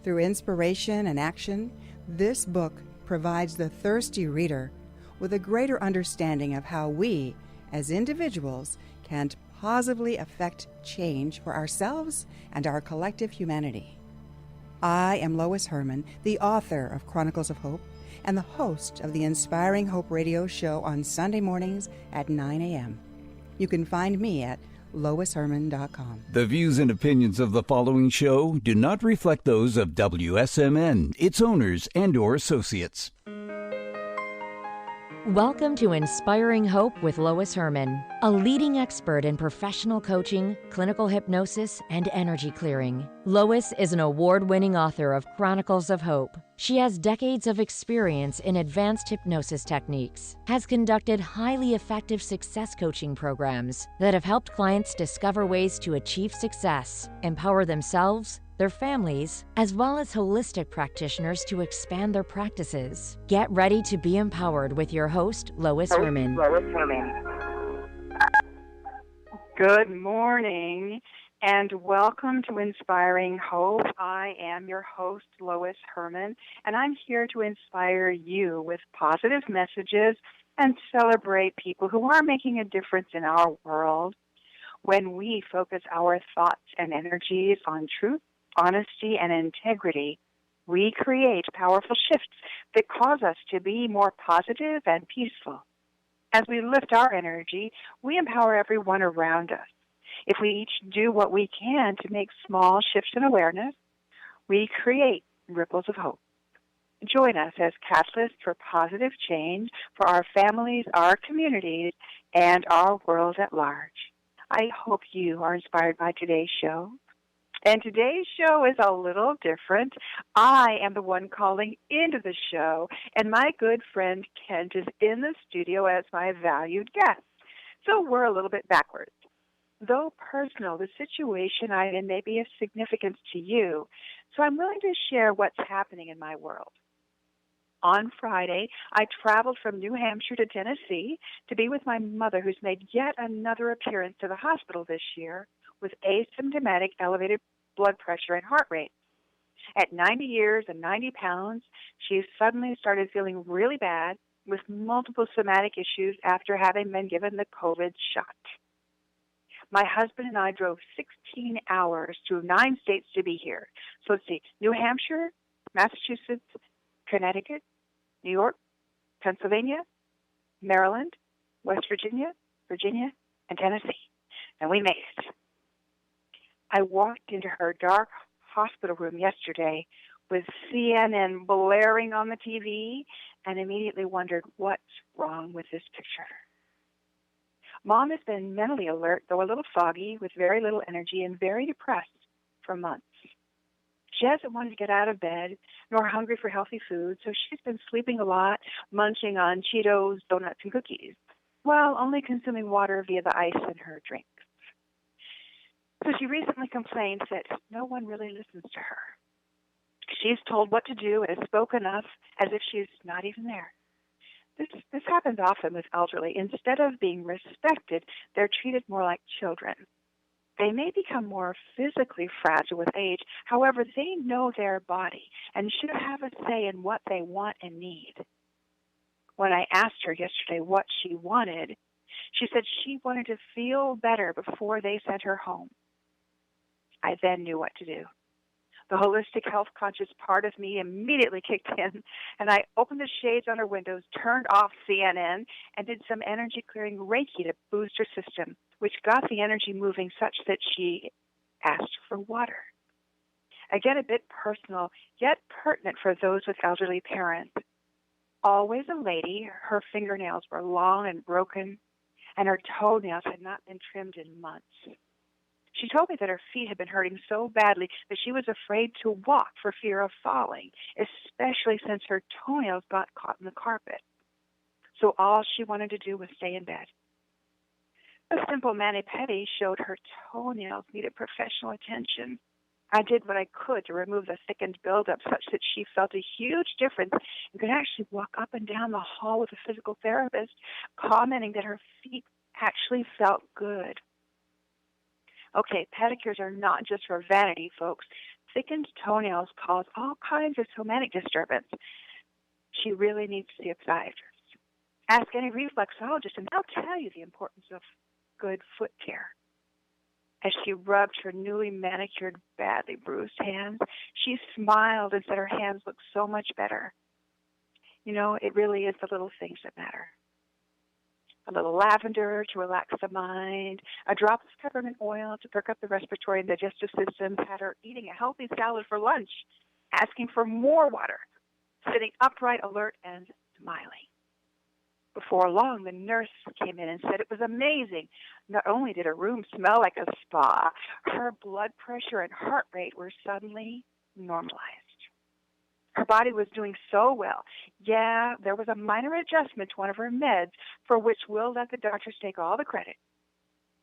Through inspiration and action, this book provides the thirsty reader with a greater understanding of how we, as individuals, can positively affect change for ourselves and our collective humanity. I am Lois Herman, the author of Chronicles of Hope and the host of the Inspiring Hope radio show on Sunday mornings at 9 a.m. You can find me at loisherman.com. The views and opinions of the following show do not reflect those of WSMN, its owners, and/or associates. Welcome to Inspiring Hope with Lois Herman, a leading expert in professional coaching, clinical hypnosis, and energy clearing. Lois is an award-winning author of Chronicles of Hope. She has decades of experience in advanced hypnosis techniques, has conducted highly effective success coaching programs that have helped clients discover ways to achieve success, empower themselves, their families, as well as holistic practitioners to expand their practices. Get ready to be empowered with your host, Lois Herman. Good morning and welcome to Inspiring Hope. I am your host, Lois Herman, and I'm here to inspire you with positive messages and celebrate people who are making a difference in our world. When we focus our thoughts and energies on truth, honesty, and integrity, we create powerful shifts that cause us to be more positive and peaceful. As we lift our energy, we empower everyone around us. If we each do what we can to make small shifts in awareness, we create ripples of hope. Join us as catalysts for positive change for our families, our communities, and our world at large. I hope you are inspired by today's show. And today's show is a little different. I am the one calling into the show, and my good friend Kent is in the studio as my valued guest. So we're a little bit backwards. Though personal, the situation I'm in may be of significance to you, so I'm willing to share what's happening in my world. On Friday, I traveled from New Hampshire to Tennessee to be with my mother, who's made yet another appearance to the hospital this year with asymptomatic elevated blood pressure and heart rate. At 90 years and 90 pounds, she suddenly started feeling really bad with multiple somatic issues after having been given the COVID shot. My husband and I drove 16 hours through 9 states to be here. So let's see, New Hampshire, Massachusetts, Connecticut, New York, Pennsylvania, Maryland, West Virginia, and Tennessee. And we made it. I walked into her dark hospital room yesterday with CNN blaring on the TV and immediately wondered what's wrong with this picture. Mom has been mentally alert, though a little foggy, with very little energy and very depressed for months. She hasn't wanted to get out of bed, nor hungry for healthy food, so she's been sleeping a lot, munching on Cheetos, donuts, and cookies, while only consuming water via the ice in her drinks. So she recently complained that no one really listens to her. She's told what to do and has spoken up as if she's not even there. This happens often with elderly. Instead of being respected, they're treated more like children. They may become more physically fragile with age. However, they know their body and should have a say in what they want and need. When I asked her yesterday what she wanted, she said she wanted to feel better before they sent her home. I then knew what to do. The holistic health-conscious part of me immediately kicked in, and I opened the shades on her windows, turned off CNN, and did some energy-clearing Reiki to boost her system, which got the energy moving such that she asked for water. Again, a bit personal, yet pertinent for those with elderly parents. Always a lady, her fingernails were long and broken, and her toenails had not been trimmed in months. She told me that her feet had been hurting so badly that she was afraid to walk for fear of falling, especially since her toenails got caught in the carpet. So all she wanted to do was stay in bed. A simple mani-pedi showed her toenails needed professional attention. I did what I could to remove the thickened buildup such that she felt a huge difference and could actually walk up and down the hall with a physical therapist, commenting that her feet actually felt good. Okay, pedicures are not just for vanity, folks. thickened toenails cause all kinds of somatic disturbance. She really needs to see a podiatrist. Ask any reflexologist, and they'll tell you the importance of good foot care. As she rubbed her newly manicured, badly bruised hands, she smiled and said her hands looked so much better. You know, it really is the little things that matter. A little lavender to relax the mind, a drop of peppermint oil to perk up the respiratory and digestive system, had her eating a healthy salad for lunch, asking for more water, sitting upright, alert, and smiling. Before long, the nurse came in and said it was amazing. Not only did her room smell like a spa, her blood pressure and heart rate were suddenly normalized. Her body was doing so well. Yeah, there was a minor adjustment to one of her meds, for which we'll let the doctors take all the credit.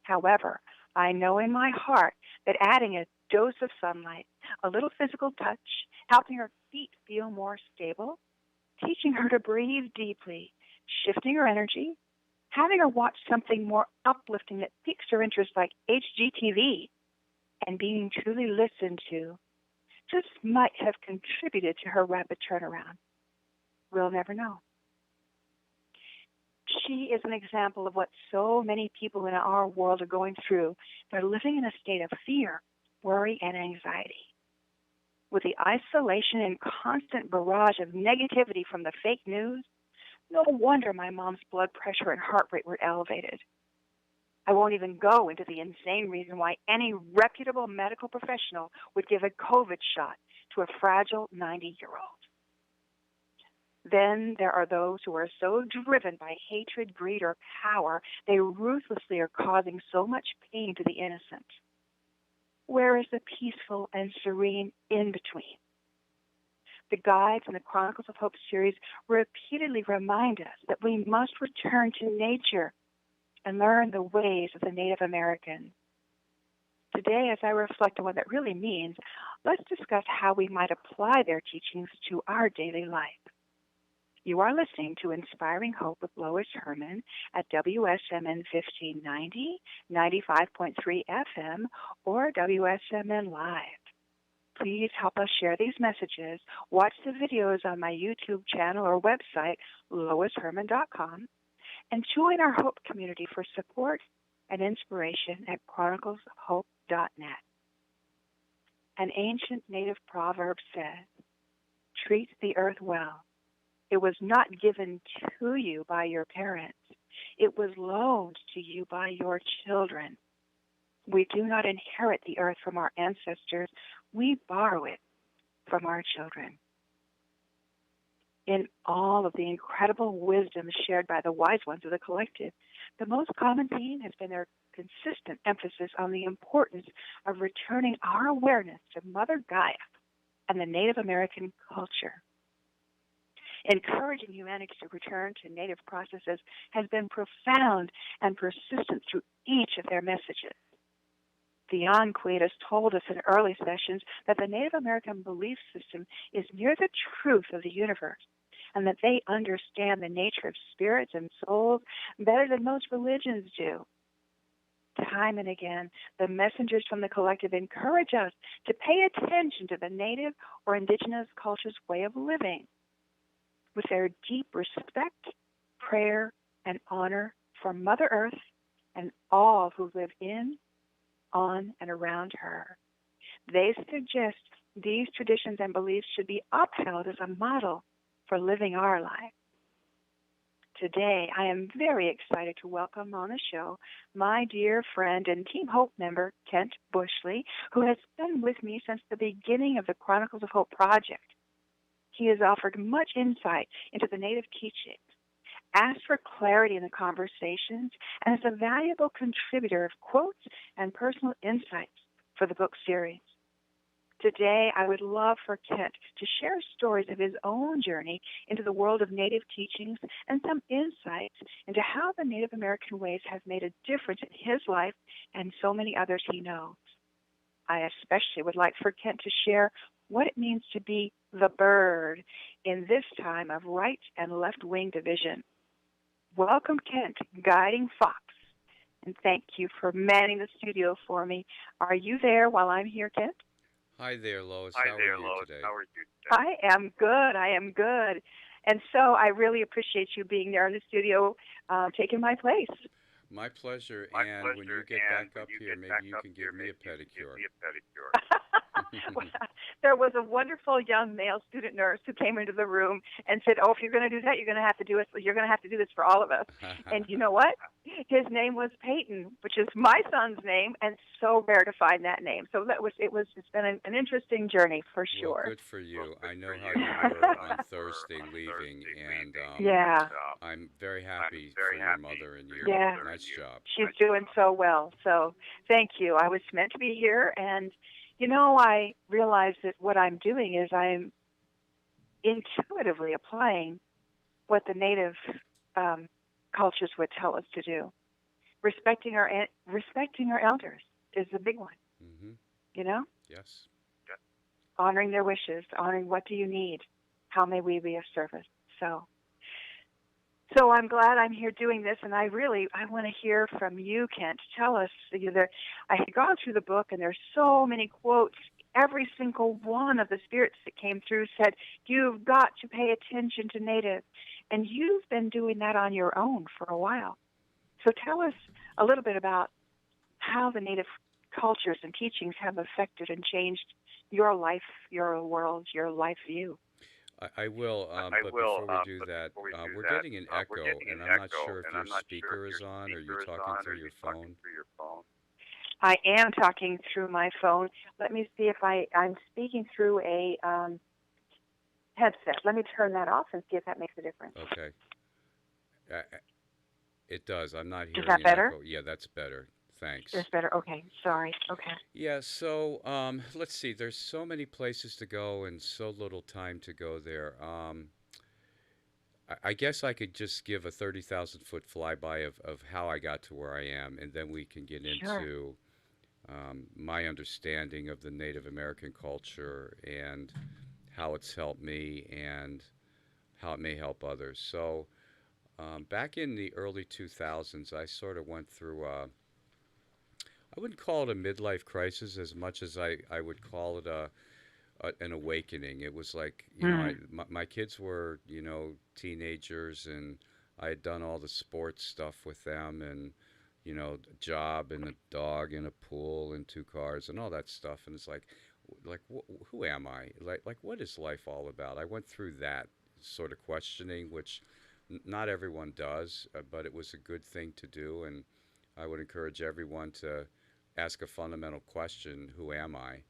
However, I know in my heart that adding a dose of sunlight, a little physical touch, helping her feet feel more stable, teaching her to breathe deeply, shifting her energy, having her watch something more uplifting that piques her interest like HGTV, and being truly listened to, just might have contributed to her rapid turnaround. We'll never know. She is an example of what so many people in our world are going through. They're living in a state of fear, worry, and anxiety. With the isolation and constant barrage of negativity from the fake news, no wonder my mom's blood pressure and heart rate were elevated. I won't even go into the insane reason why any reputable medical professional would give a COVID shot to a fragile 90-year-old. Then there are those who are so driven by hatred, greed, or power, they ruthlessly are causing so much pain to the innocent. Where is the peaceful and serene in-between? The guides in the Chronicles of Hope series repeatedly remind us that we must return to nature and learn the ways of the Native Americans. Today, as I reflect on what that really means, let's discuss how we might apply their teachings to our daily life. You are listening to Inspiring Hope with Lois Herman at WSMN 1590, 95.3 FM, or WSMN Live. Please help us share these messages. Watch the videos on my YouTube channel or website, loisherman.com, and join our Hope community for support and inspiration at chroniclesofhope.net. An ancient native proverb says, "Treat the earth well. It was not given to you by your parents. It was loaned to you by your children." We do not inherit the earth from our ancestors. We borrow it from our children. In all of the incredible wisdom shared by the wise ones of the collective, the most common theme has been their consistent emphasis on the importance of returning our awareness to Mother Gaia and the Native American culture. Encouraging humanity to return to native processes has been profound and persistent through each of their messages. The Anquet has told us in early sessions that the Native American belief system is near the truth of the universe, and that they understand the nature of spirits and souls better than most religions do. Time and again, the messengers from the collective encourage us to pay attention to the native or indigenous culture's way of living, with their deep respect, prayer, and honor for Mother Earth and all who live in, on, and around her. They suggest these traditions and beliefs should be upheld as a model for living our life. Today, I am very excited to welcome on the show my dear friend and Team Hope member, Kent Buschle, who has been with me since the beginning of the Chronicles of Hope project. He has offered much insight into the Native teachings, asked for clarity in the conversations, and is a valuable contributor of quotes and personal insights for the book series. Today, I would love for Kent to share stories of his own journey into the world of Native teachings and some insights into how the Native American ways have made a difference in his life and so many others he knows. I especially would like for Kent to share what it means to be the bird in this time of right and left-wing division. Welcome, Kent, Guiding Fox, and thank you for manning the studio for me. Are you there while I'm here, Kent? Hi there, Lois. How are you today? I am good. I am good. And so I really appreciate you being there in the studio, taking my place. My pleasure. And when you get back up here, maybe you can give me a pedicure. Well, there was a wonderful young male student nurse who came into the room and said, "Oh, if you're going to do that, you're going to have to do it. You're going to have to do this for all of us." And you know what? His name was Peyton, which is my son's name, and so rare to find that name. So it's been an interesting journey for sure. Well, good for you. I know how you were on Thursday leaving, and Yeah. I'm very happy for your mother and you. Yeah. Nice job. She's doing so well. So thank you. I was meant to be here, and I realized that what I'm doing is I'm intuitively applying what the native cultures would tell us to do. Respecting our elders is the big one. Mm-hmm. Yes. Honoring their wishes, honoring what do you need, how may we be of service. So I'm glad I'm here doing this, and I want to hear from you, Kent. Tell us, I had gone through the book, and there's so many quotes. Every single one of the spirits that came through said, you've got to pay attention to Native. And you've been doing that on your own for a while. So tell us a little bit about how the Native cultures and teachings have affected and changed your life, your world, your life view. I will, but before we do that, we're getting an echo, and I'm not sure if your speaker is on or you're talking through your phone. I am talking through my phone. Let me see if I'm speaking through a headset. Let me turn that off and see if that makes a difference. Okay. It does. I'm not hearing Is that better? An echo. Yeah, that's better. Thanks. That's better. Okay. Sorry. Okay. Yeah, so let's see. There's so many places to go and so little time to go there. I guess I could just give a 30,000-foot flyby of how I got to where I am, and then we can get into my understanding of the Native American culture and how it's helped me and how it may help others. So back in the early 2000s, I sort of went through I wouldn't call it a midlife crisis as much as I would call it an awakening. It was like, my kids were, teenagers, and I had done all the sports stuff with them, and, a job and a dog and a pool and 2 cars and all that stuff. And it's like who am I? Like, what is life all about? I went through that sort of questioning, which not everyone does, but it was a good thing to do. And I would encourage everyone to ask a fundamental question: who am I?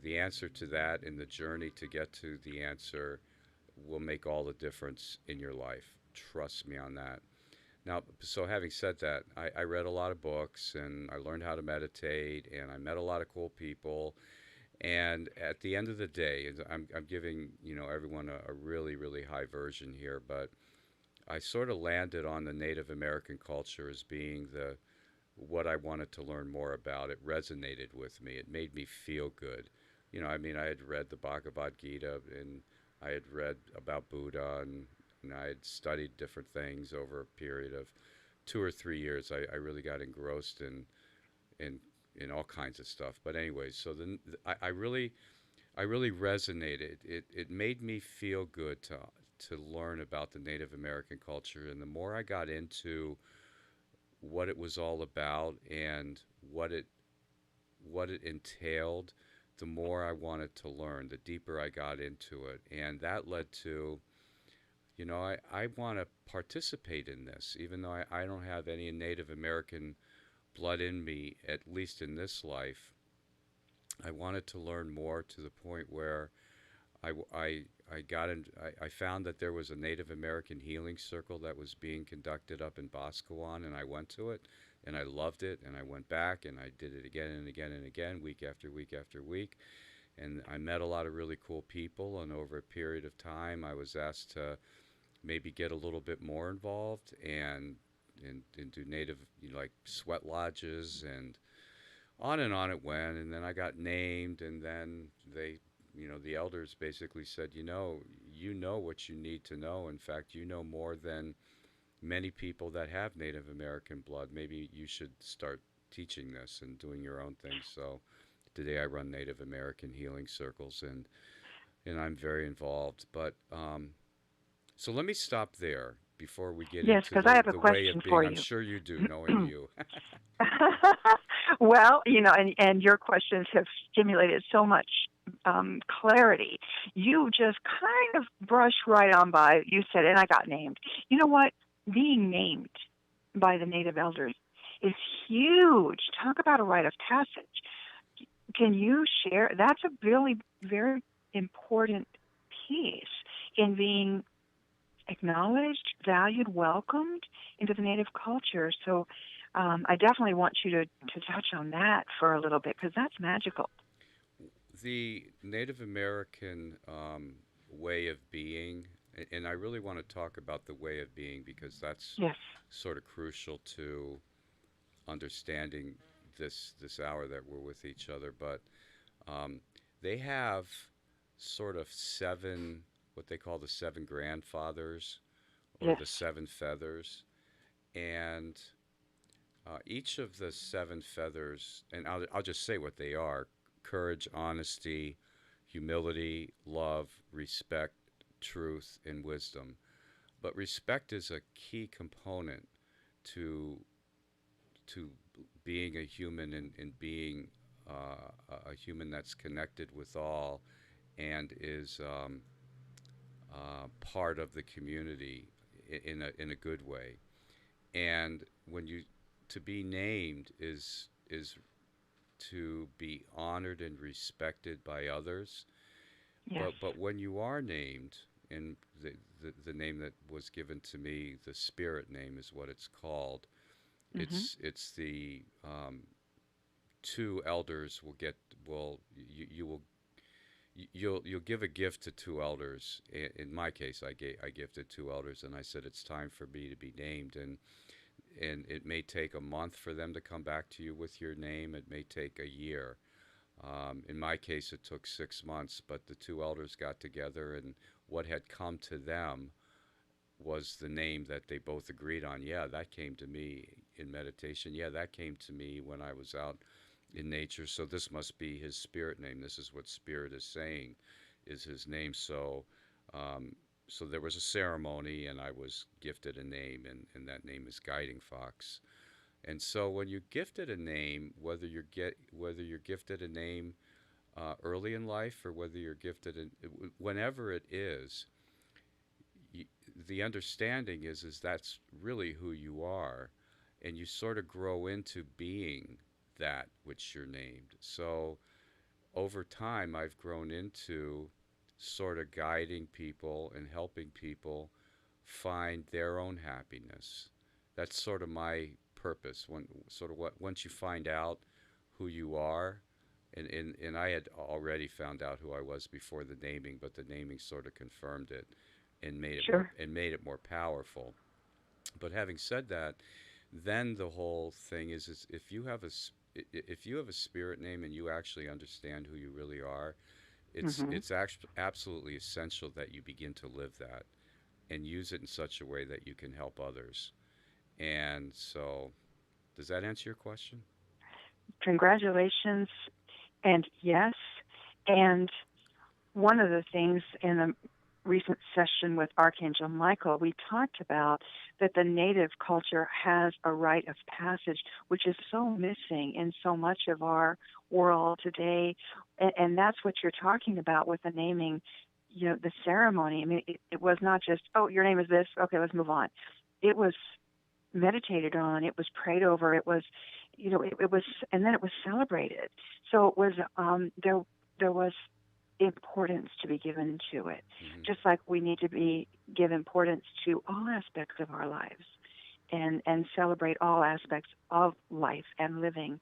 The answer to that and the journey to get to the answer will make all the difference in your life. Trust me on that. Now, so having said that, I read a lot of books, and I learned how to meditate, and I met a lot of cool people. And at the end of the day, I'm giving everyone a really, really high version here, but I sort of landed on the Native American culture as being what I wanted to learn more about. It resonated with me. It made me feel good. I had read the Bhagavad Gita, and I had read about Buddha, and I had studied different things over a period of 2 or 3 years. I really got engrossed in all kinds of stuff. But anyways, so I really resonated. It made me feel good to learn about the Native American culture, and the more I got into what it was all about and what it entailed, the more I wanted to learn, the deeper I got into it. And that led to, I want to participate in this, even though I don't have any Native American blood in me, at least in this life. I wanted to learn more, to the point where I found that there was a Native American healing circle that was being conducted up in Boscawen, and I went to it, and I loved it, and I went back, and I did it again and again and again, week after week after week, and I met a lot of really cool people, and over a period of time, I was asked to maybe get a little bit more involved and do Native, like sweat lodges, and on it went, and then I got named, and then they, the elders basically said, you know what you need to know. In fact, you know more than many people that have Native American blood. Maybe you should start teaching this and doing your own thing. So Today I run Native American healing circles, and I'm very involved. But so let me stop there before we get Yes, into because I have a the way question of being. for I'm you. sure you do, knowing you. Well, and your questions have stimulated so much clarity. You just kind of brushed right on by. You said, and I got named. You know what? Being named by the Native elders is huge. Talk about a rite of passage. Can you share? That's a really very important piece in being acknowledged, valued, welcomed into the Native culture. So I definitely want you to touch on that for a little bit, because that's magical. The Native American way of being, and I really want to talk about the way of being because that's Yes. sort of crucial to understanding this hour that we're with each other. But they have sort of seven, what they call the seven grandfathers or Yes. the seven feathers, and each of the seven feathers, and I'll just say what they are: courage, honesty, humility, love, respect, truth, and wisdom. But respect is a key component to to being a human, and being a human that's connected with all and is part of the community in a good way. And when you to be named is to be honored and respected by others. Yes. But when you are named, and the name that was given to me, the spirit name is what it's called. Mm-hmm. It's the two elders you will you'll give a gift to two elders. In my case, I gifted two elders, and I said it's time for me to be named, and it may take a month for them to come back to you with your name. It may take a year. In my case, it took 6 months, but the two elders got together, and what had come to them was the name that they both agreed on. Yeah, that came to me in meditation. Yeah, that came to me when I was out in nature. So this must be his spirit name. This is what spirit is saying is his name. So there was a ceremony, and I was gifted a name, and that name is Guiding Fox. And so when you gifted a name, whether you're gifted a name early in life, or whether you're gifted whenever it is, the understanding is that's really who you are, and you sort of grow into being that which you're named. So over time, I've grown into sort of guiding people and helping people find their own happiness. That's sort of my purpose. Once you find out who you are, and I had already found out who I was before the naming, but the naming sort of confirmed it and Sure. made it more powerful. But having said that, then the whole thing is if you have if you have a spirit name and you actually understand who you really are, Mm-hmm. it's actually absolutely essential that you begin to live that and use it in such a way that you can help others. And so, does that answer your question? Congratulations. And yes. And one of the things in the recent session with Archangel Michael, we talked about that the Native culture has a rite of passage, which is so missing in so much of our world today. And that's what you're talking about with the naming, the ceremony. I mean, it was not just, oh, your name is this, okay, let's move on. It was meditated on, it was prayed over, it was, it was, and then it was celebrated. So it was, there was importance to be given to it, just like we need to give importance to all aspects of our lives, and celebrate all aspects of life and living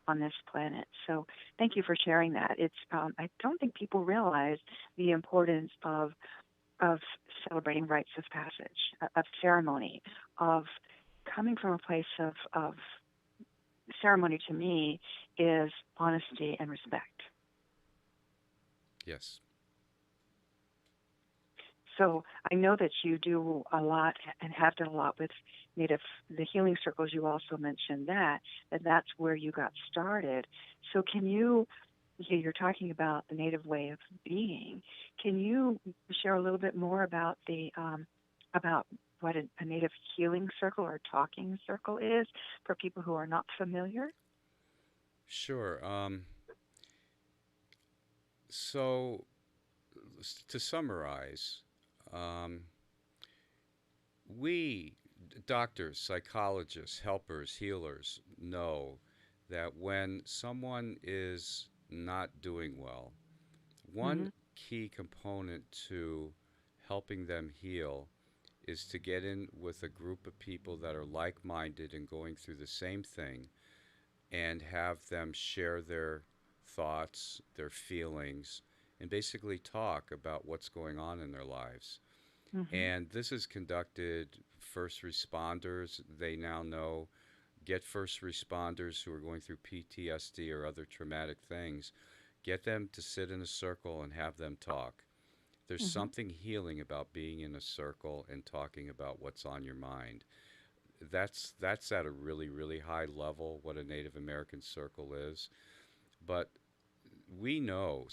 on this planet. So thank you for sharing that. It's I don't think people realize the importance of celebrating rites of passage, of ceremony, of coming from a place of ceremony. To me, is honesty and respect. Yes. So I know that you do a lot and have done a lot with the healing circles. You also mentioned that's where you got started. So can you you're talking about the native way of being. Can you share a little bit more about about what a native healing circle or talking circle is for people who are not familiar? Sure. So, to summarize, um, we, doctors, psychologists, helpers, healers, know that when someone is not doing well, Mm-hmm. one key component to helping them heal is to get in with a group of people that are like minded and going through the same thing and have them share their thoughts, their feelings, and basically talk about what's going on in their lives. Mm-hmm. And this is conducted first responders, they now know, get first responders who are going through PTSD or other traumatic things, get them to sit in a circle and have them talk. There's Mm-hmm. something healing about being in a circle and talking about what's on your mind. That's at a really high level what a Native American circle is. But we know,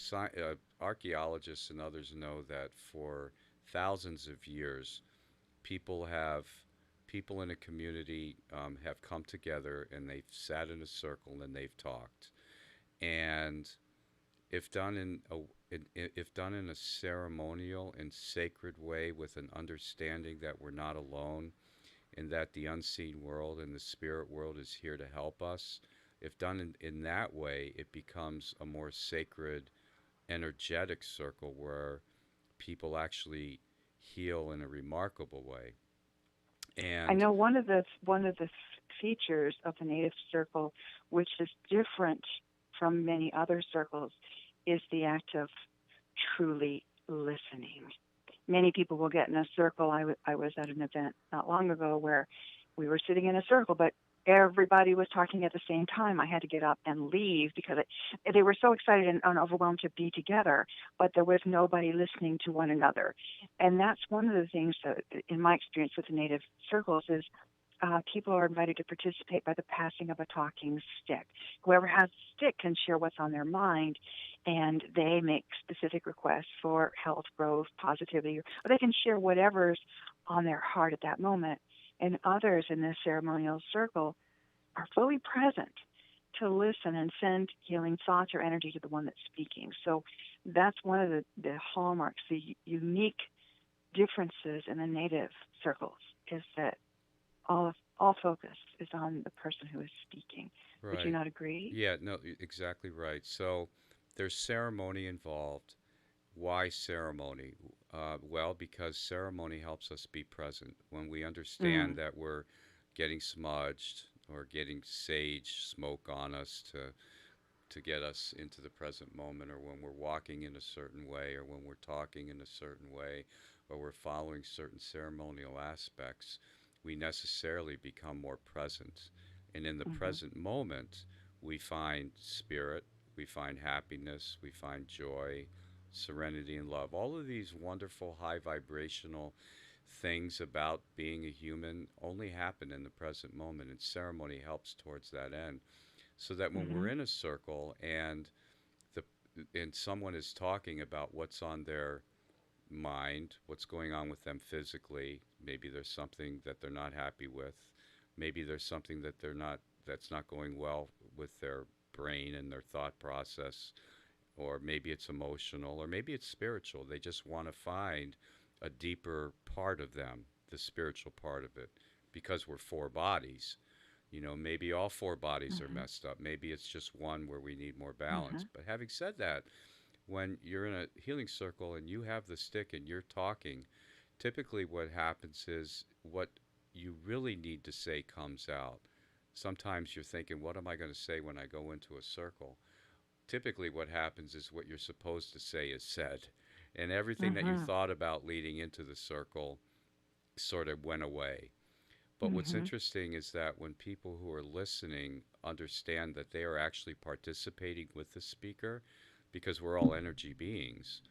archaeologists and others know that for thousands of years, people have people in a community have come together and they've sat in a circle and they've talked. And if done if done in a ceremonial and sacred way with an understanding that we're not alone and that the unseen world and the spirit world is here to help us, if done in that way, it becomes a more sacred, energetic circle where people actually heal in a remarkable way. I And know one of the features of the native circle, which is different from many other circles, is the act of truly listening. Many people will get in a circle. I was at an event not long ago where we were sitting in a circle, but everybody was talking at the same time. I had to get up and leave because they were so excited and overwhelmed to be together, but there was nobody listening to one another. And that's one of the things that, in my experience with the native circles, is people are invited to participate by the passing of a talking stick. Whoever has a stick can share what's on their mind, and they make specific requests for health, growth, positivity, or they can share whatever's on their heart at that moment. And others in this ceremonial circle are fully present to listen and send healing thoughts or energy to the one that's speaking. So that's one of the hallmarks, the unique differences in the native circles, is that all focus is on the person who is speaking. Would you right. not agree? Yeah, no, exactly right. So there's ceremony involved. Why ceremony? Well, because ceremony helps us be present. When we understand Mm. that we're getting smudged or getting sage smoke on us to get us into the present moment, or when we're walking in a certain way, or when we're talking in a certain way, or we're following certain ceremonial aspects, we necessarily become more present. And in the Mm-hmm. present moment, we find spirit, we find happiness, we find joy, serenity, and love. All of these wonderful high vibrational things about being a human only happen in the present moment, and ceremony helps towards that end. So that when Mm-hmm. we're in a circle the and someone is talking about what's on their mind, what's going on with them physically, maybe there's something that they're not happy with, maybe there's something that's not going well with their brain and their thought process, or maybe it's emotional, or maybe it's spiritual. They just want to find a deeper part of them, the spiritual part of it, because we're four bodies. Maybe all four bodies are Mm-hmm. messed up. Maybe it's just one where we need more Mm-hmm. balance. But having said that, when you're in a healing circle and you have the stick and you're talking, typically what happens is what you really need to say comes out. Sometimes you're thinking, what am I going to say when I go into a circle? Typically what happens is what you're supposed to say is said. And everything that you Mm-hmm. thought about leading into the circle sort of went away. But what's Mm-hmm. interesting is that when people who are listening understand that they are actually participating with the speaker, because we're all energy beings,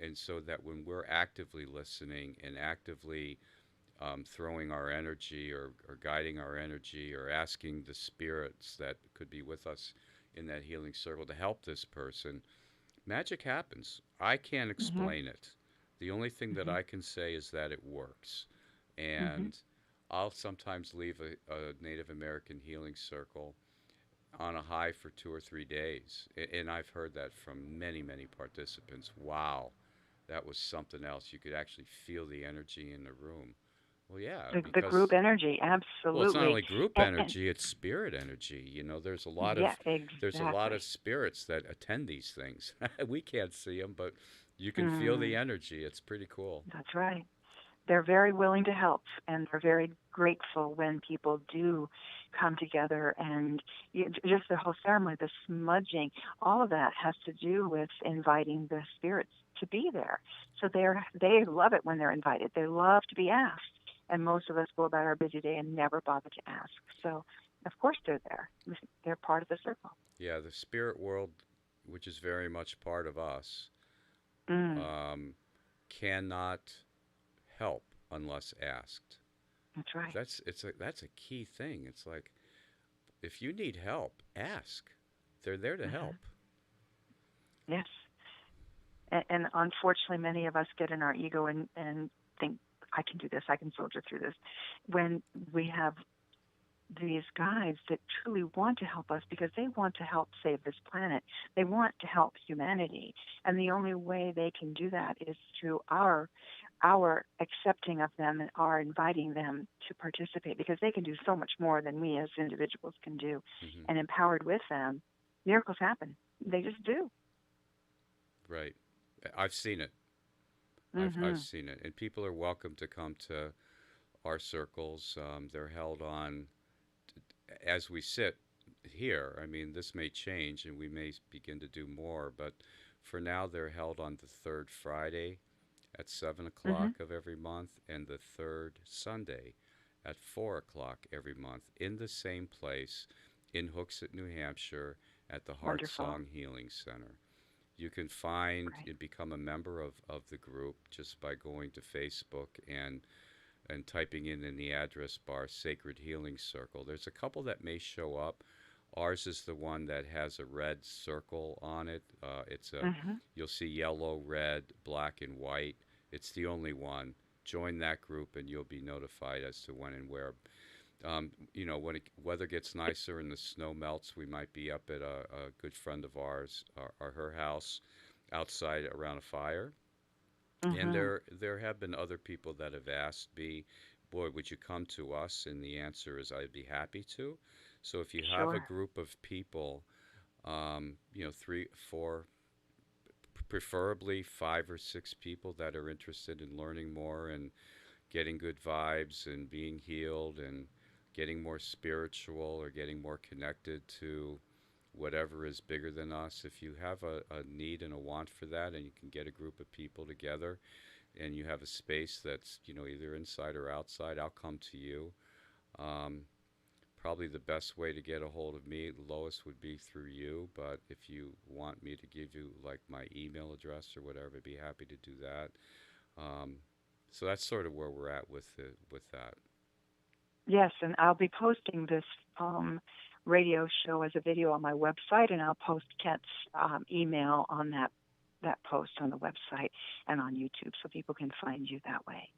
and so that when we're actively listening and actively throwing our energy or guiding our energy or asking the spirits that could be with us in that healing circle to help this person, magic happens. I can't Mm-hmm. explain it. The only thing that Mm-hmm. I can say is that it works. Mm-hmm. And I'll sometimes leave a Native American healing circle on a high for 2 or 3 days. And I've heard that from many, many participants. Wow, that was something else. You could actually feel the energy in the room. Well, yeah, The group because energy, well, it's not absolutely. only group And energy, it's spirit energy. You know, yeah, there's a lot of exactly. spirits that attend these things. We can't see them, but you can feel the Mm, energy. It's pretty cool. that's right. They're very willing to help, and they're very grateful when people do come together. And just the whole ceremony, the smudging, all of that has to do with inviting the spirits to be there. So they love it when they're invited. They love to be asked, and most of us go about our busy day and never bother to ask. So of course they're there. They're part of the circle. Yeah, the spirit world, which is very much part of us, Mm, um, cannot help unless asked. that's right. That's a key thing. It's like if you need help, ask. They're there to Hmm. help. Yes. And unfortunately, many of us get in our ego and think, I can do this, I can soldier through this. When we have these guides that truly want to help us because they want to help save this planet, they want to help humanity. And the only way they can do that is through our accepting of them and our inviting them to participate because they can do so much more than we as individuals can do. Hmm. And empowered with them, miracles happen. They just do. Right. I've seen it. I've Hmm. seen it, and people are welcome to come to our circles. They're held on as we sit here. I mean, this may change, and we may begin to do more, but for now, they're held on the third Friday at 7 o'clock Hmm. of every month, and the third Sunday at 4 o'clock every month in the same place in Hooksett, New Hampshire, at the Heart Wonderful. Song Healing Center. You can find Great. and become a member of the group just by going to Facebook and typing in the address bar Sacred Healing Circle. There's a couple that may show up. Ours is the one that has a red circle on it. Hmm. You'll see yellow, red, black, and white. It's the only one. Join that group and you'll be notified as to when and where. When weather gets nicer and the snow melts, we might be up at a good friend of ours, or her house, outside around a fire. And Hmm. there have been other people that have asked me, "Boy, would you come to us?" And the answer is, I'd be happy to. So if you have a Sure. group of people, 3, 4, preferably 5 or 6 people that are interested in learning more and getting good vibes and being healed and getting more spiritual or getting more connected to whatever is bigger than us. If you have a need and a want for that, and you can get a group of people together and you have a space that's, either inside or outside, I'll come to you. Um, Probably the best way to get a hold of me, Lois, would be through you. But if you want me to give you like my email address or whatever, I'd be happy to do that. Um, so that's sort of where we're at with that. Yes, and I'll be posting this radio show as a video on my website, and I'll post Kent's email on that post on the website and on YouTube, so people can find you that way.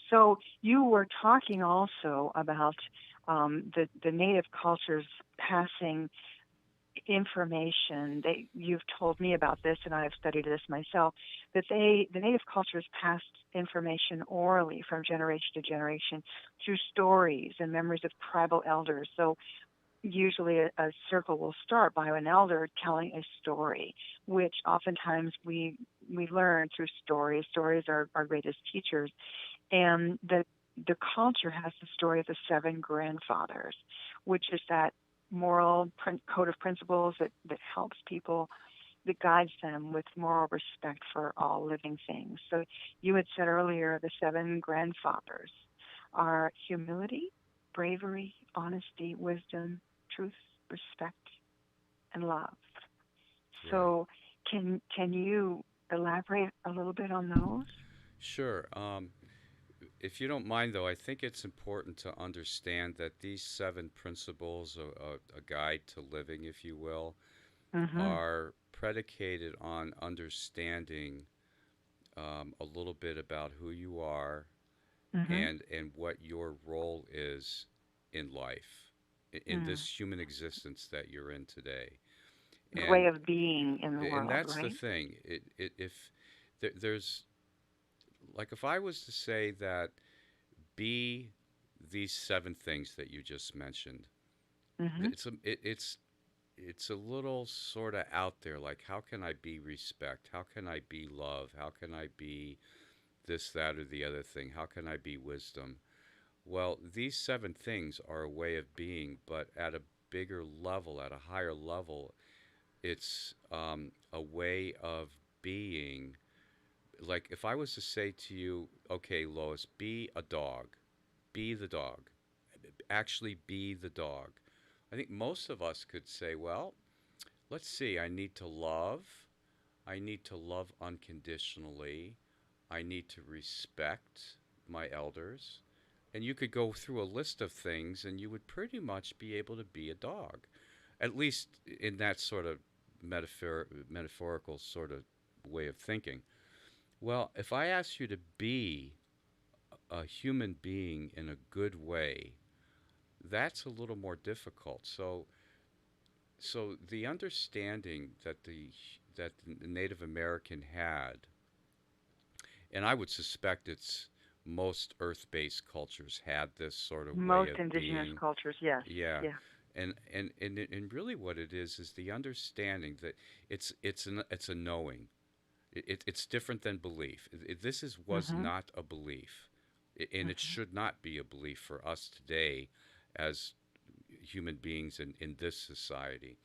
So you were talking also about the native cultures passing information. You've told me about this, and I've studied this myself. That the native cultures passed information orally from generation to generation through stories and memories of tribal elders. So usually a circle will start by an elder telling a story, which oftentimes we learn through stories. Stories are our greatest teachers, and the culture has the story of the seven grandfathers, which is that moral code of principles that helps people, that guides them with moral respect for all living things. So you had said earlier the seven grandfathers are humility, bravery, honesty, wisdom, truth, respect, and love. Right. So can you elaborate a little bit on those? Sure. if you don't mind, though, I think it's important to understand that these 7 principles, a guide to living, if you will, Mm-hmm. are predicated on understanding a little bit about who you are Mm-hmm. and what your role is in life, in Mm. this human existence that you're in today. The way And of being in the and world, that's the right? thing. If there's like if I was to say that be these 7 things that you just mentioned, Mm-hmm. it's a little sort of out there. Like, how can I be respect? How can I be love? How can I be this, that, or the other thing? How can I be wisdom? Well, these 7 things are a way of being, but at a bigger level, at a higher level, it's a way of being. Like, if I was to say to you, okay, Lois, be a dog, be the dog, actually be the dog. I think most of us could say, well, let's see, I need to love unconditionally, I need to respect my elders. And you could go through a list of things and you would pretty much be able to be a dog, at least in that sort of metaphorical sort of way of thinking. Well, if I ask you to be a human being in a good way, that's a little more difficult. So the understanding that the Native American had, and I would suspect it's most Earth-based cultures had this sort of way Most of indigenous being. cultures, yes. Yeah, Yeah. and really what it is the understanding that it's a knowing. It's different than belief. This was Mm-hmm. not a belief, and it Mm-hmm. should not be a belief for us today as human beings in this society.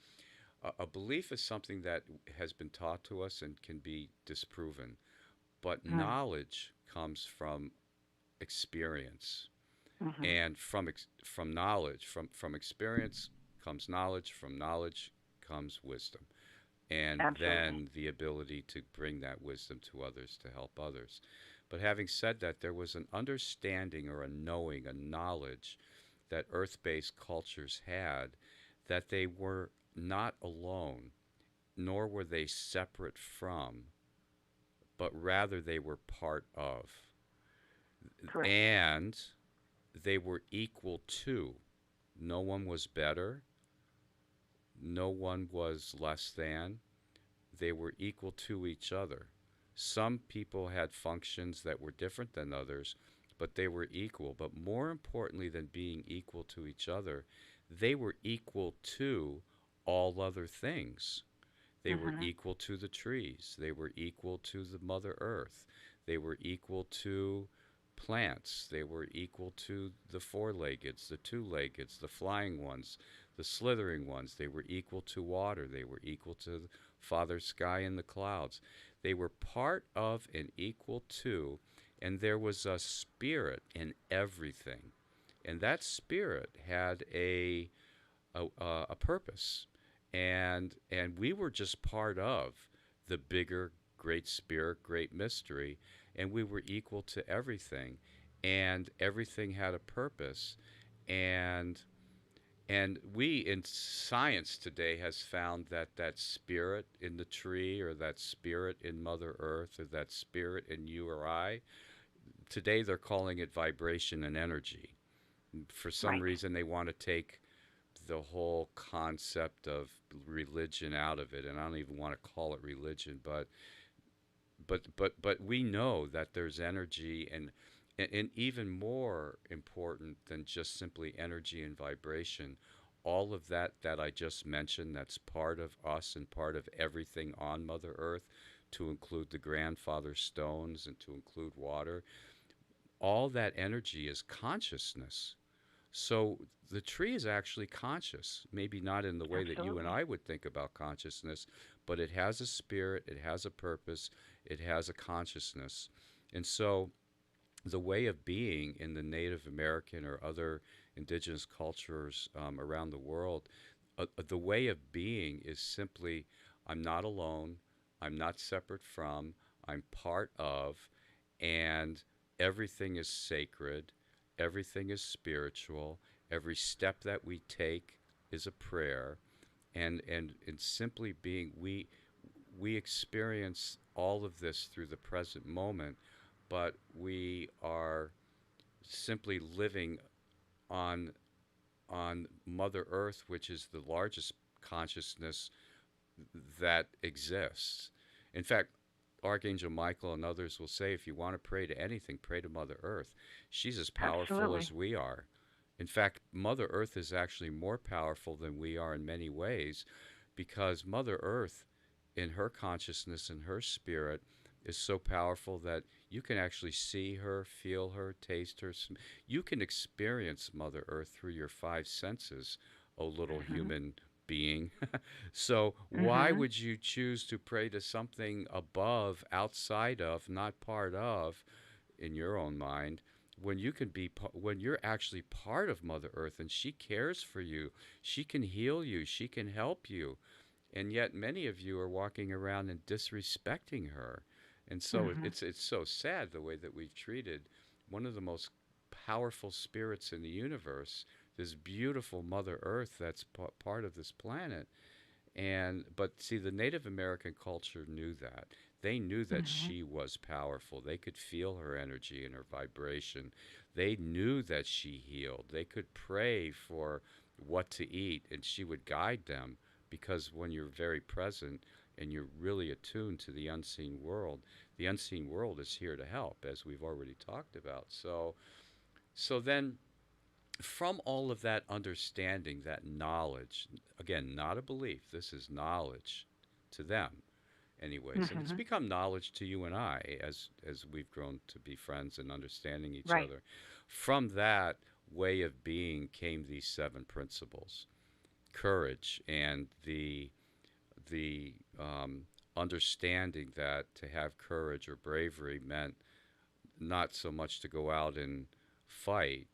A belief is something that has been taught to us and can be disproven, but Mm. knowledge comes from experience, Mm-hmm. and from knowledge, from experience comes knowledge, from knowledge comes wisdom, and Absolutely. then the ability to bring that wisdom to others to help others. But having said that, there was an understanding or a knowing, a knowledge that earth based cultures had, that they were not alone, nor were they separate from, but rather they were part of. Correct. And they were equal to. No one was better, no one was less than. They were equal to each other. Some people had functions that were different than others, but they were equal. But more importantly than being equal to each other, they were equal to all other things. They were Mm-hmm. equal to the trees. They were equal to the Mother Earth. They were equal to plants. They were equal to the four-leggeds, the two-leggeds, the flying ones, the slithering ones. They were equal to water. They were equal to the Father Sky and the clouds. They were part of and equal to, and there was a spirit in everything. And that spirit had a purpose, and we were just part of the bigger great spirit, great mystery, and we were equal to everything, and everything had a purpose, and we in science today has found that that spirit in the tree, or that spirit in Mother Earth, or that spirit in you or I, today they're calling it vibration and energy. For some Right. reason they want to take the whole concept of religion out of it, and I don't even want to call it religion, but we know that there's energy, and even more important than just simply energy and vibration, all of that I just mentioned, that's part of us and part of everything on Mother Earth, to include the grandfather stones and to include water, all that energy is consciousness. So the tree is actually conscious, maybe not in the way that you and Absolutely. I would think about consciousness, but it has a spirit, it has a purpose, it has a consciousness. And so the way of being in the Native American or other indigenous cultures around the world, the way of being is simply, I'm not alone, I'm not separate from, I'm part of, and everything is sacred, everything is spiritual, every step that we take is a prayer, and simply being, we experience all of this through the present moment, but we are simply living on Mother Earth, which is the largest consciousness that exists. In fact, Archangel Michael and others will say, if you want to pray to anything, pray to Mother Earth. She's as powerful Absolutely. as we are. In fact, Mother Earth is actually more powerful than we are in many ways, because Mother Earth, in her consciousness and her spirit, is so powerful that you can actually see her, feel her, taste her. You can experience Mother Earth through your five senses, oh little Mhm. human being. So why Mhm. would you choose to pray to something above, outside of, not part of, in your own mind, when you can be, when you're actually part of Mother Earth and she cares for you, she can heal you, she can help you, and yet many of you are walking around and disrespecting her. And so Mhm. it's so sad the way that we've treated one of the most powerful spirits in the universe, this beautiful Mother Earth that's part of this planet. And but see, the Native American culture knew that. They knew that Mhm. she was powerful. They could feel her energy and her vibration. They knew that she healed. They could pray for what to eat, and she would guide them, because when you're very present and you're really attuned to the unseen world is here to help, as we've already talked about. So then, from all of that understanding, that knowledge, again, not a belief, this is knowledge to them, anyways, and it's Mhm. become knowledge to you and I, as we've grown to be friends and understanding each Right. other. From that way of being came these seven principles: courage, and the understanding that to have courage or bravery meant not so much to go out and fight,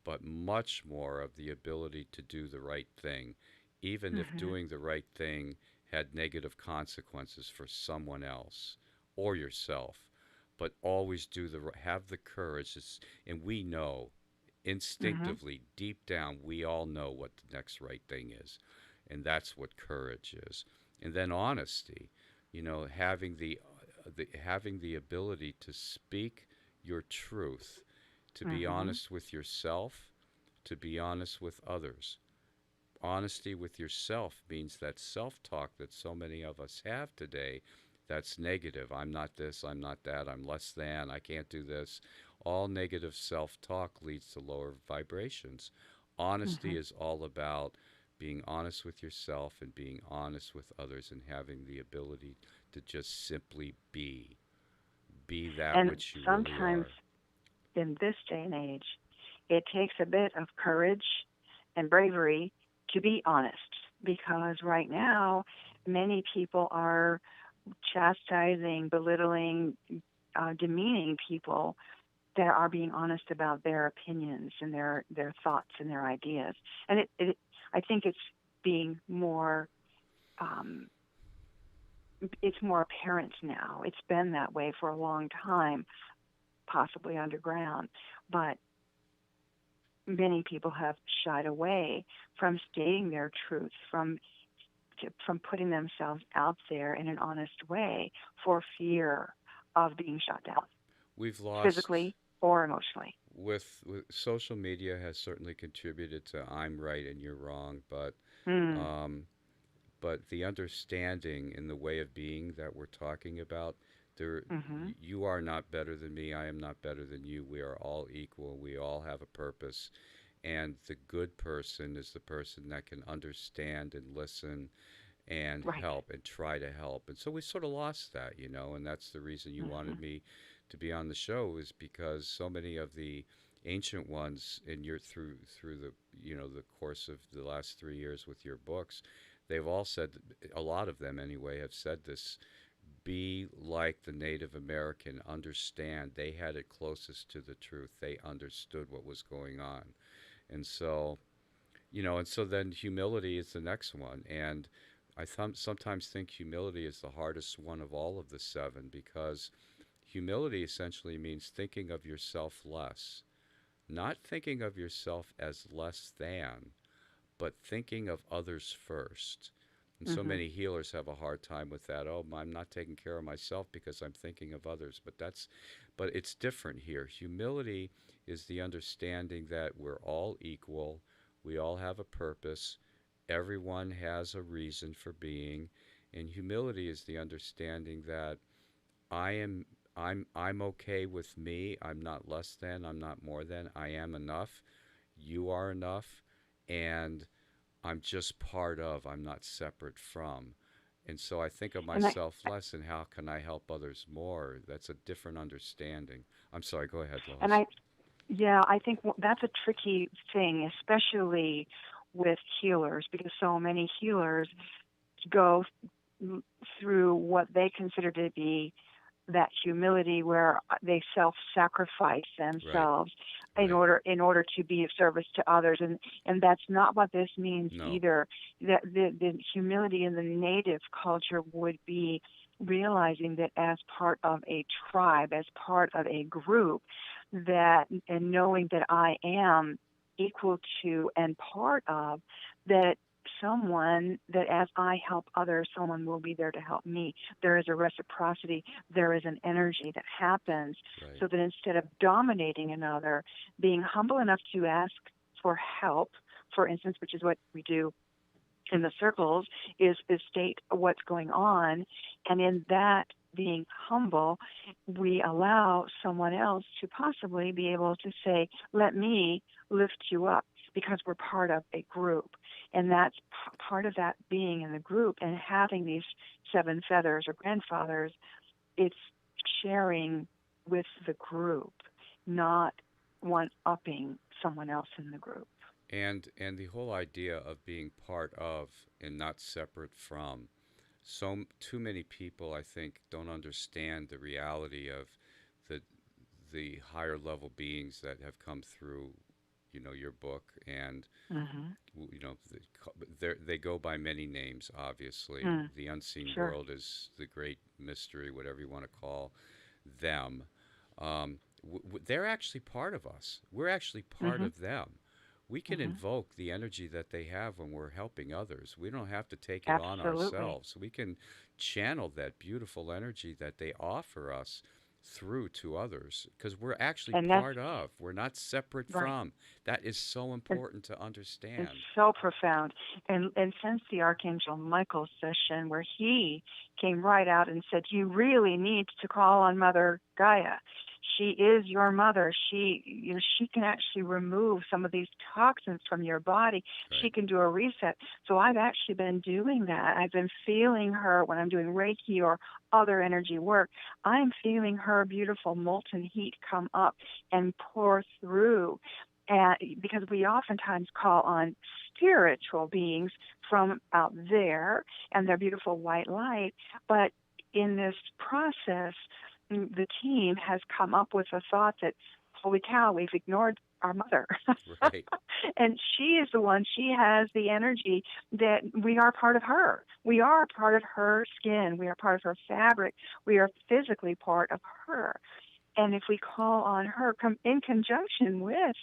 but much more of the ability to do the right thing, even if Mhm. doing the right thing had negative consequences for someone else or yourself. But always have the courage. And we know Mhm. instinctively, deep down, we all know what the next right thing is. And that's what courage is. And then honesty, having the ability to speak your truth, to be Mhm. honest with yourself, to be honest with others. Honesty with yourself means that self-talk that so many of us have today, that's negative. I'm not this, I'm not that, I'm less than, I can't do this. All negative self-talk leads to lower vibrations. Honesty Mhm. is all about being honest with yourself and being honest with others, and having the ability to just simply be that And which you really sometimes are. in this day and age, it takes a bit of courage and bravery to be honest, because right now many people are chastising, belittling, demeaning people that are being honest about their opinions and their thoughts and their ideas. And I think it's being more um, it's more apparent now. It's been that way for a long time, possibly underground, but many people have shied away from stating their truth, from putting themselves out there in an honest way for fear of being shot down, We've lost physically or emotionally. with social media has certainly contributed to I'm right and you're wrong, Mm. um, but the understanding in the way of being that we're talking about, there, Mhm. you are not better than me. I am not better than you. We are all equal. We all have a purpose, and the good person is the person that can understand and listen and Right. help and try to help. And so we sort of lost that, and that's the reason you wanted Mhm. me to be on the show, is because so many of the ancient ones in your through the the course of the last 3 years with your books, they've all said, a lot of them anyway have said this: be like the Native American, understand. They had it closest to the truth. They understood what was going on. And so and so then humility is the next one. And I sometimes think humility is the hardest one of all of the seven, because Humility essentially means thinking of yourself less, not thinking of yourself as less than, but thinking of others first. And so Mm-hmm. many healers have a hard time with that. Oh, I'm not taking care of myself because I'm thinking of others. But it's different here. Humility is the understanding that we're all equal. We all have a purpose. Everyone has a reason for being. And humility is the understanding that I am I'm okay with me. I'm not less than, I'm not more than. I am enough. You are enough. And I'm just part of, I'm not separate from. And so I think of And I, myself less and how can I help others more? That's a different understanding. I'm sorry, go ahead, and Lois. I, yeah, I think that's a tricky thing, especially with healers, because so many healers go through what they consider to be that humility where they self-sacrifice Right, themselves right. in order to be of service to others, and that's not what this means No, either. That the humility in the native culture would be realizing that as part of a tribe, as part of a group, that and knowing that I am equal to and part of that, someone that as I help others, someone will be there to help me. There is a reciprocity, there is an energy that happens, right, so that instead of dominating another, being humble enough to ask for help, for instance, which is what we do in the circles, is state what's going on, and in that being humble, we allow someone else to possibly be able to say, let me lift you up, because we're part of a group. And that's part of that being in the group and having these seven feathers or grandfathers. It's sharing with the group, not one upping someone else in the group. and the whole idea of being part of and not separate from. Too many people, I think, don't understand the reality of the the higher level beings that have come through, your book, and Mm-hmm. they go by many names. Obviously, Mm, the unseen sure. world is the great mystery, whatever you want to call them. They're actually part of us. We're actually part Mm-hmm. of them. We can Mm-hmm. invoke the energy that they have when we're helping others. We don't have to take it on Absolutely. ourselves. We can channel that beautiful energy that they offer us through to others because we're actually And that's part of. We're not separate right. from. That is so And important to it's understand. so profound. And since the Archangel Michael session where he came right out and said, you really need to call on Mother Gaia. She is your mother. She can actually remove some of these toxins from your body. She Right. can do a reset. So I've actually been doing that. I've been feeling her when I'm doing Reiki or other energy work. I'm feeling her beautiful molten heat come up and pour through. And because we oftentimes call on spiritual beings from out there and their beautiful white light, but in this process, the team has come up with a thought that, holy cow, we've ignored our mother. Right. And she is the one, she has the energy that we are part of her. We are part of her skin. We are part of her fabric. We are physically part of her. And if we call on her in conjunction with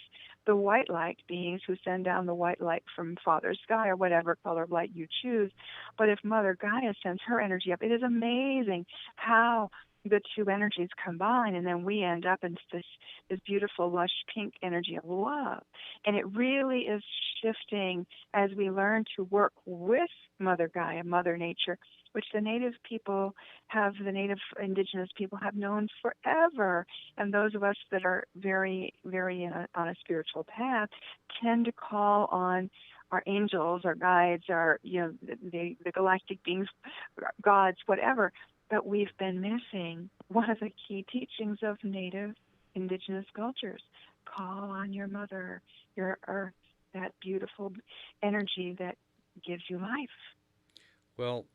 the white light beings who send down the white light from Father Sky or whatever color of light you choose, but if Mother Gaia sends her energy up, it is amazing how the two energies combine, and then we end up in this beautiful, lush pink energy of love. And it really is shifting as we learn to work with Mother Gaia, Mother Nature, which the native indigenous people have known forever. And those of us that are very, very on a spiritual path tend to call on our angels, our guides, our, the galactic beings, gods, whatever. But we've been missing one of the key teachings of native indigenous cultures. Call on your mother, your earth, that beautiful energy that gives you life. Well,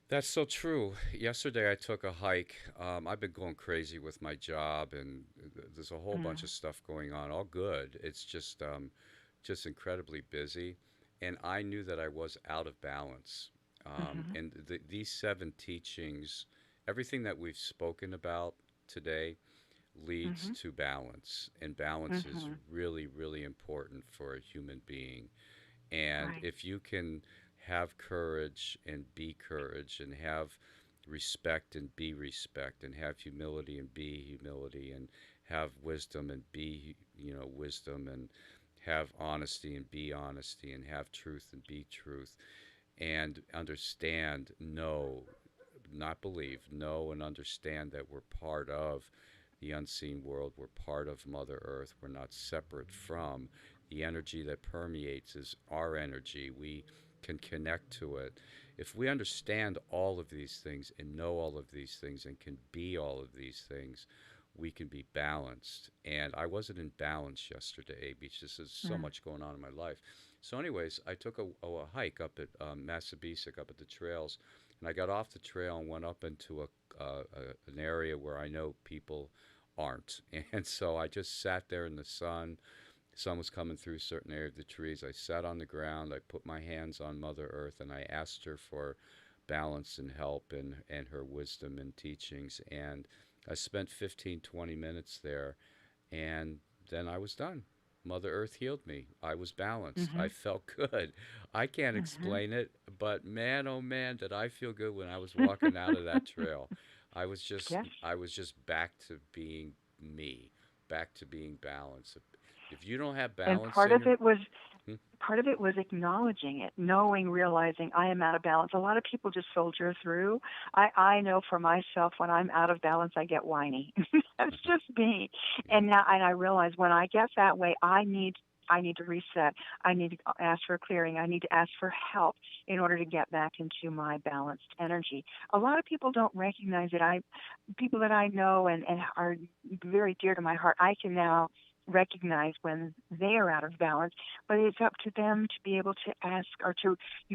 that's so true. Yesterday I took a hike. I've been going crazy with my job, and there's a whole bunch Mm. of stuff going on. All good. It's just incredibly busy, and I knew that I was out of balance. Mm-hmm. And these seven teachings, everything that we've spoken about today leads to balance, and balance is really, really important for a human being. And Right. if you can have courage and be courage, and have respect and be respect, and have humility and be humility, and have wisdom and be, wisdom, and have honesty and be honesty, and have truth and be truth, and understand, know, not believe, know and understand that we're part of the unseen world. We're part of Mother Earth. We're not separate from. The energy that permeates is our energy. We can connect to it. If we understand all of these things and know all of these things and can be all of these things, we can be balanced. And I wasn't in balance yesterday because there's so much going on in my life. So anyways, I took a hike up at Massabesic, up at the trails, and I got off the trail and went up into an area where I know people aren't. And so I just sat there in the sun. The sun was coming through a certain area of the trees. I sat on the ground. I put my hands on Mother Earth, and I asked her for balance and help, and her wisdom and teachings. And I spent 15, 20 minutes there, and then I was done. Mother Earth healed me. I was balanced. I felt good. I can't explain it, but man, oh man, did I feel good when I was walking out of that trail. I was just Yes. I was just back to being me, back to being balanced. If you don't have And balance in your hmm? part of it was acknowledging it, knowing, realizing I am out of balance. A lot of people just soldier through. I know for myself, when I'm out of balance, I get whiny. That's just me. Yeah. And I realize when I get that way, I need to reset. I need to ask for clearing. I need to ask for help in order to get back into my balanced energy. A lot of people don't recognize it. People that I know and are very dear to my heart, I can now recognize when they are out of balance, but it's up to them to be able to ask,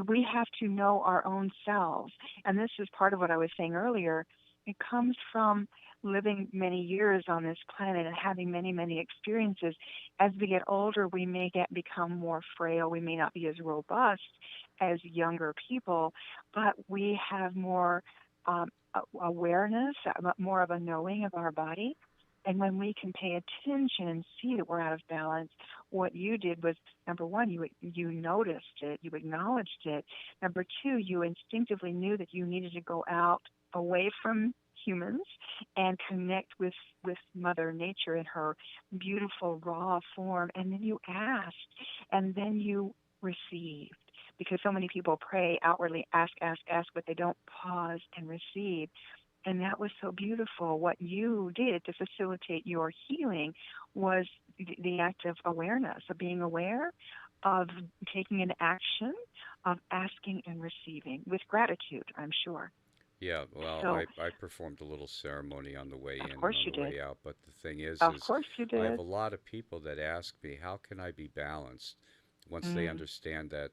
we have to know our own selves. And this is part of what I was saying earlier. It comes from living many years on this planet and having many, many experiences. As we get older, we may become more frail. We may not be as robust as younger people, but we have more awareness, more of a knowing of our body. And when we can pay attention and see that we're out of balance, what you did was, number one, you noticed it, you acknowledged it. Number two, you instinctively knew that you needed to go out away from humans and connect with Mother Nature in her beautiful raw form. And then you asked, and then you received. Because so many people pray outwardly, ask, but they don't pause and receive. And that was so beautiful. What you did to facilitate your healing was the act of awareness, of being aware, of taking an action, of asking and receiving with gratitude, I'm sure. Yeah, well, So, I performed a little ceremony on the way in of and course on you the way did. out, but the thing Of is course you I have did. a lot of people that ask me, how can I be balanced? Once they Mm, understand that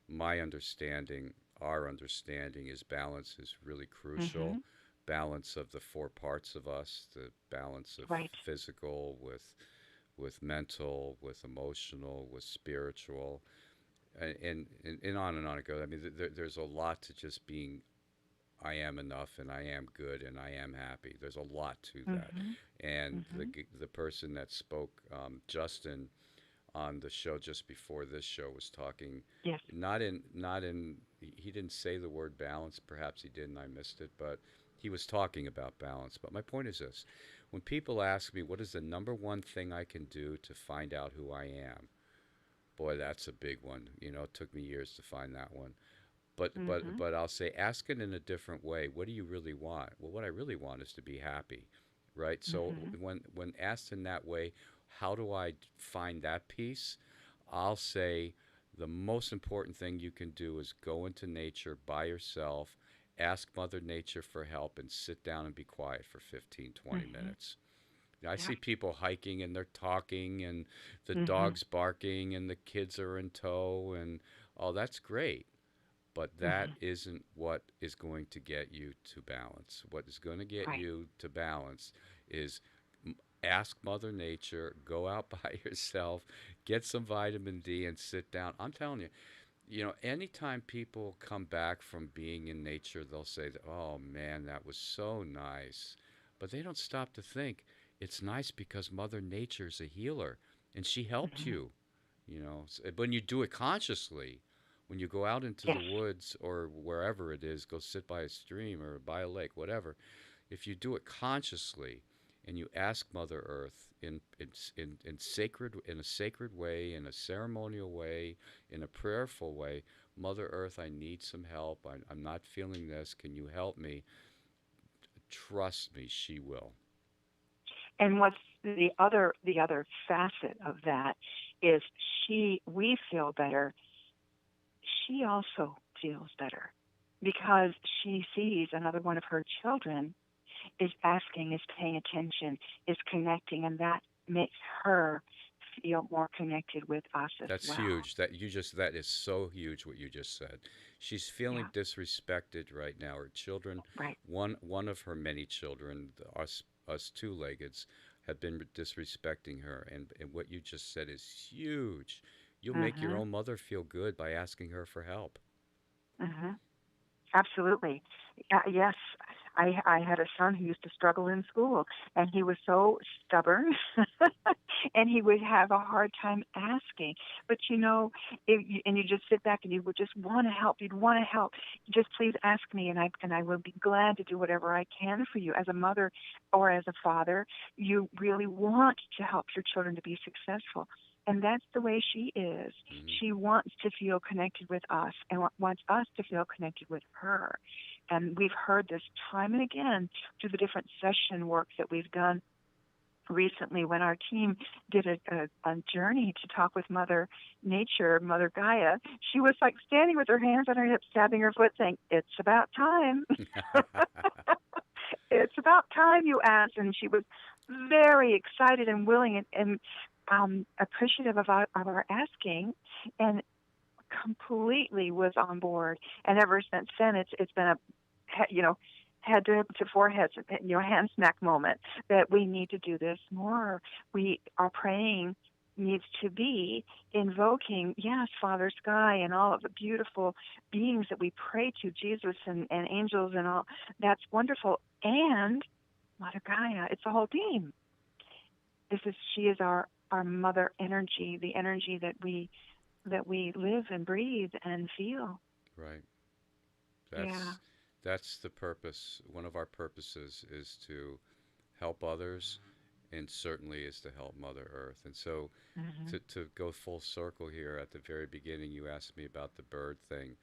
my understanding, our understanding is balance is really crucial. mm-hmm. Balance of the four parts of us, the balance of Right. physical with mental, with emotional, with spiritual, and on and on it goes. I mean, there's a lot to just being I am enough and I am good and I am happy. There's a lot to that. Mm-hmm. And Mm-hmm. the person that spoke, Justin, on the show just before this show was talking, Yes. not in he didn't say the word balance. Perhaps he did and I missed it, but he was talking about balance. But my point is this: when people ask me what is the number one thing I can do to find out who I am, boy, that's a big one. It took me years to find that one. But but Mm-hmm. but I'll say, ask it in a different way. What do you really want? Well, what I really want is to be happy, right? So Mm-hmm. when asked in that way, how do I find that peace? I'll say the most important thing you can do is go into nature by yourself, ask Mother Nature for help, and sit down and be quiet for 15, 20 Mm-hmm. minutes. I Yeah. see people hiking and they're talking and the Mm-hmm. dog's barking and the kids are in tow and oh, that's great. But that Mm-hmm. isn't what is going to get you to balance. What is going to get Right. you to balance is ask Mother Nature, go out by yourself, get some vitamin D, and sit down. I'm telling you, anytime people come back from being in nature, they'll say, that, oh man, that was so nice. But they don't stop to think it's nice because Mother Nature's a healer and she helped you. When you do it consciously, when you go out into Yes. the woods or wherever it is, go sit by a stream or by a lake, whatever. If you do it consciously and you ask Mother Earth in a sacred way, in a ceremonial way, in a prayerful way, Mother Earth, I need some help. I'm not feeling this. Can you help me? Trust me, she will. And what's the other facet of that is we feel better. She also feels better because she sees another one of her children is asking, is paying attention, is connecting, and that makes her feel more connected with us as That's well. huge. That is so huge what you just said. She's feeling disrespected right now. Her children, Right. one of her many children, us two-leggeds, have been disrespecting her, and what you just said is huge. You'll make your own mother feel good by asking her for help. Absolutely. Yes, I had a son who used to struggle in school, and he was so stubborn, and he would have a hard time asking. But and you just sit back and you would just want to help. You'd want to help. Just please ask me, and I will be glad to do whatever I can for you. As a mother or as a father, you really want to help your children to be successful. And that's the way she is. She wants to feel connected with us and wants us to feel connected with her. And we've heard this time and again through the different session work that we've done recently when our team did a journey to talk with Mother Nature, Mother Gaia. She was like standing with her hands on her hips, tapping her foot, saying, "It's about time." It's about time you asked. And she was very excited and willing and appreciative of our asking, and completely was on board. And ever since then, it's been a head to forehead, hand smack moment that we need to do this more. Our praying needs to be invoking, yes, Father Sky and all of the beautiful beings that we pray to, Jesus and angels and all. That's wonderful. And Mother Gaia, it's a whole team. She is our mother energy, the energy that we live and breathe and feel. Right. Yeah. That's the purpose. One of our purposes is to help others, and certainly is to help Mother Earth. And so to go full circle here, at the very beginning you asked me about the bird thing.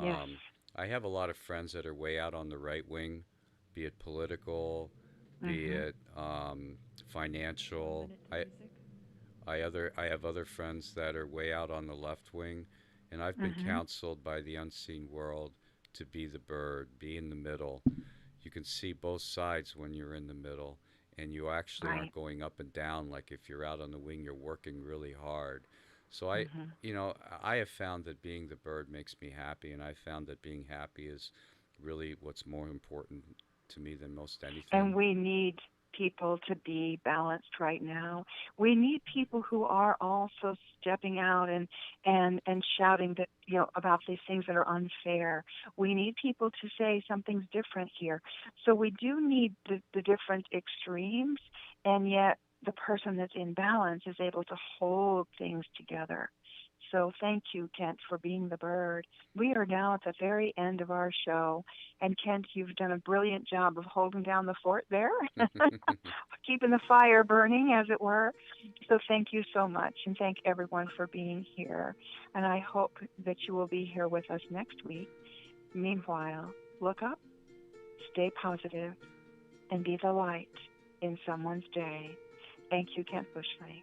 Yes. I have a lot of friends that are way out on the right wing, be it political, be it financial. I have other friends that are way out on the left wing, and I've been counseled by the unseen world to be the bird, be in the middle. You can see both sides when you're in the middle, and you actually aren't going up and down like if you're out on the wing, you're working really hard. So I have found that being the bird makes me happy, and I found that being happy is really what's more important to me than most anything. And we need people to be balanced right now. We need people who are also stepping out and shouting that about these things that are unfair. We need people to say something's different here. So we do need the different extremes, and yet the person that's in balance is able to hold things together. So thank you, Kent, for being the bird. We are now at the very end of our show. And Kent, you've done a brilliant job of holding down the fort there, keeping the fire burning, as it were. So thank you so much. And thank everyone for being here. And I hope that you will be here with us next week. Meanwhile, look up, stay positive, and be the light in someone's day. Thank you, Kent Buschle.